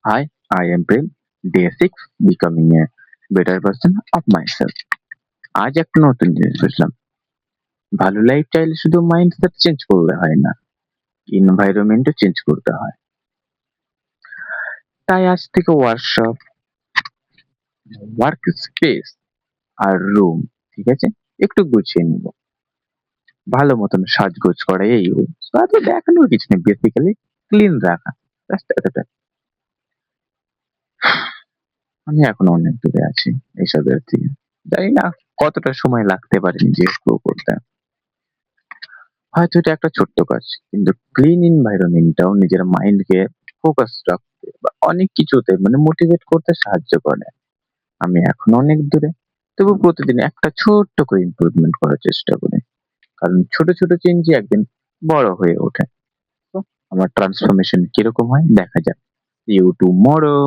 Hi, I am Prem. Day 6 Becoming a Better Version of Myself. আজ একটা নতুন জিনিস বুঝলাম। ভালো লাইফ চাইলে শুধু মাইন্ডসেট চেঞ্জ করলে হয় না, এনভায়রনমেন্টও চেঞ্জ করতে হয়। তাই আজ থেকে ওয়ার্কশপ, ওয়ার্ক স্পেস আর রুম, ঠিক আছে, একটু গুছিয়ে নিব। ভালো মতন সাজগোজ করা এই ওই। তাতে দেখানোর কিছু নেই, বেসিক্যালি ক্লিন রাখা। জাস্ট এতটা। আমি এখন অনেক দূরে আছি এইসবের থেকে। জানি না কতটা সময় লাগতে পারে নিজে গ্রো করতে। হয়তো এটা একটা ছোট্ট কাজ, কিন্তু ক্লিন এনভায়রনমেন্টটাও নিজের মাইন্ডকে ফোকাস রাখতে বা অনেক কিছুতে মানে মোটিভেট করতে সাহায্য করে। আমি এখন অনেক দূরে, তবু প্রতিদিন একটা ছোট্ট করে ইমপ্রুভমেন্ট করার চেষ্টা করি, কারণ ছোট ছোট চেঞ্জই একদিন বড় হয়ে ওঠে। তো আমার ট্রান্সফরমেশন কিরকম হয় দেখা যাক। You tomorrow.